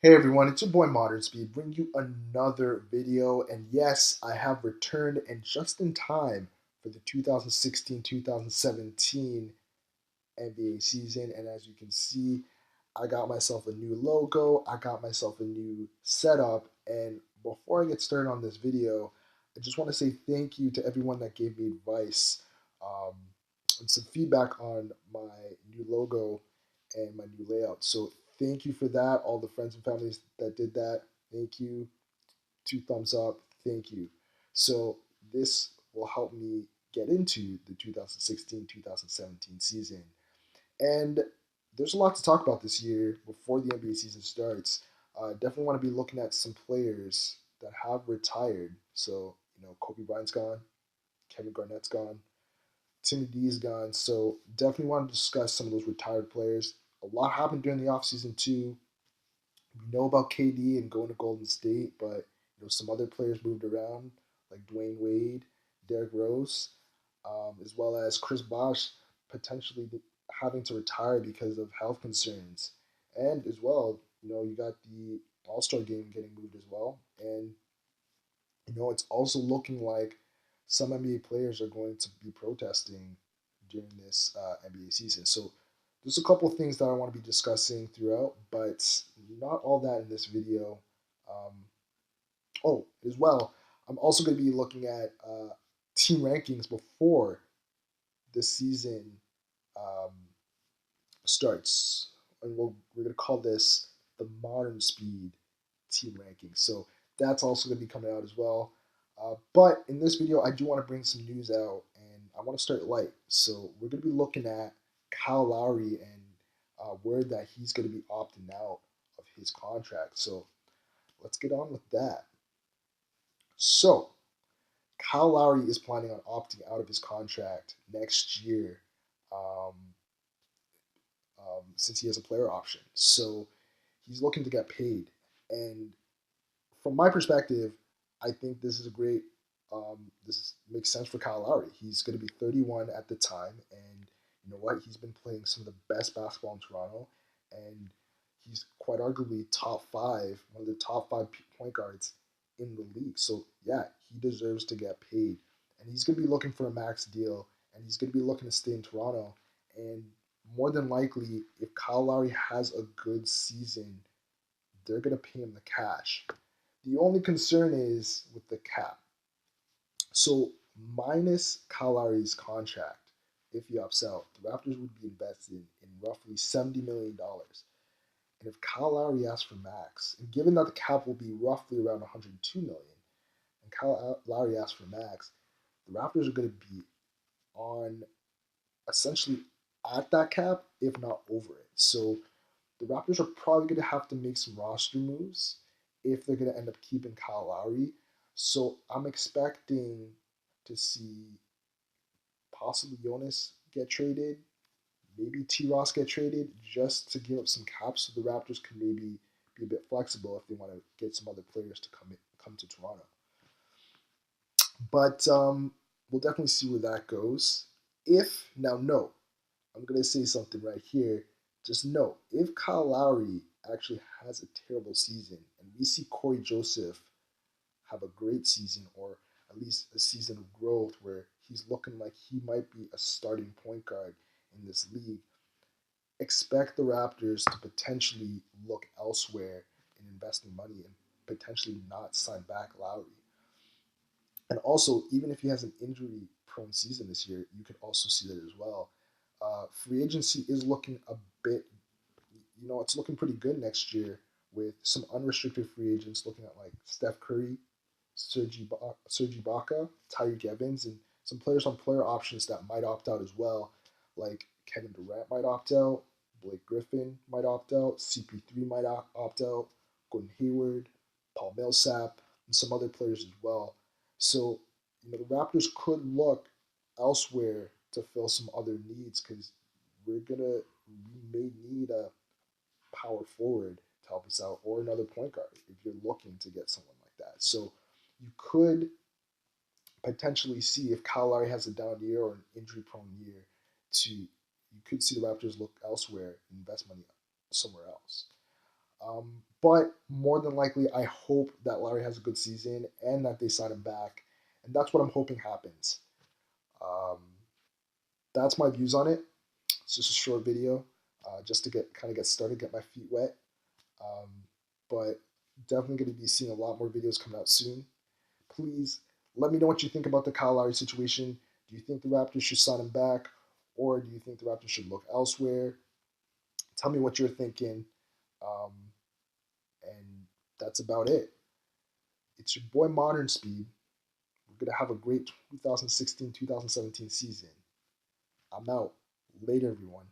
Hey everyone, it's your boy Modern Speed bringing you another video. And yes, I have returned and just in time for the 2016-2017 NBA season. And as you can see, I got myself a new logo, I got myself a new setup. And before I get started on this video, I just want to say thank you to everyone that gave me advice um, and some feedback on my new logo and my new layout. So thank you for that. All the friends and families that did that, thank you. Two thumbs up, thank you. So this will help me get into the 2016-2017 season. And there's a lot to talk about this year before the NBA season starts. Definitely want to be looking at some players that have retired. So, Kobe Bryant's gone, Kevin Garnett's gone, Timmy D's gone. So, definitely want to discuss some of those retired players. A lot happened during the offseason, too. We know about KD and going to Golden State, but some other players moved around, like Dwayne Wade, Derrick Rose, as well as Chris Bosh potentially having to retire because of health concerns, and as well, you got the All Star game getting moved as well, and it's also looking like some NBA players are going to be protesting during this NBA season. So there's a couple of things that I want to be discussing throughout, but not all that in this video. Um, as well, I'm also going to be looking at team rankings before the season um, starts. And we're going to call this the modern speed team rankings. So that's also going to be coming out as well. But in this video, I do want to bring some news out, and I want to start light. So we're going to be looking at Kyle Lowry and word that he's going to be opting out of his contract. So let's get on with that. So Kyle Lowry is planning on opting out of his contract next year, um, since he has a player option. So he's looking to get paid, and from my perspective, I think this is a great. This makes sense for Kyle Lowry. He's going to be 31 at the time, and you know what? He's been playing some of the best basketball in Toronto, and he's quite arguably top five, one of the top five point guards in the league. So yeah, he deserves to get paid, and he's going to be looking for a max deal, and he's going to be looking to stay in Toronto. And more than likely, if Kyle Lowry has a good season, they're going to pay him the cash. The only concern is with the cap. So minus Kyle Lowry's contract, if he opts out, the Raptors would be invested in roughly $70 million. And if Kyle Lowry asks for max, and given that the cap will be roughly around 102 million, and Kyle Lowry asks for max, the Raptors are going to be on essentially at that cap, if not over it. So the Raptors are probably going to have to make some roster moves if they're going to end up keeping Kyle Lowry. So I'm expecting to see possibly Jonas get traded, maybe T. Ross get traded, just to give up some caps so the Raptors can maybe be a bit flexible if they want to get some other players to come to Toronto. But we'll definitely see where that goes. If now, no, I'm gonna say something right here. Just know if Kyle Lowry actually has a terrible season, and we see Corey Joseph have a great season, or at least a season of growth where he's looking like he might be a starting point guard in this league, expect the Raptors to potentially look elsewhere in investing money and potentially not sign back Lowry. And also, even if he has an injury prone season this year, you could also see that as well. Free agency is looking a bit, it's looking pretty good next year with some unrestricted free agents looking at like Steph Curry, Serge Ibaka, Tyreek Evans, and some players on player options that might opt out as well, like Kevin Durant might opt out, Blake Griffin might opt out, CP3 might opt out, Gordon Hayward, Paul Millsap, and some other players as well. So, the Raptors could look elsewhere to fill some other needs because we may need a power forward to help us out or another point guard if you're looking to get someone like that. So you could potentially see if Kyle Lowry has a down year or an injury prone year you could see the Raptors look elsewhere and invest money somewhere else. But more than likely, I hope that Lowry has a good season and that they sign him back. And that's what I'm hoping happens. Um, that's my views on it. It's just a short video, just to get started, get my feet wet. Um, but definitely going to be seeing a lot more videos coming out soon. Please let me know what you think about the Kyle Lowry situation. Do you think the Raptors should sign him back, or do you think the Raptors should look elsewhere? Tell me what you're thinking. Um, and that's about it. It's your boy Modern Speed. We're going to have a great 2016 2017 season. I'm out. Later, everyone.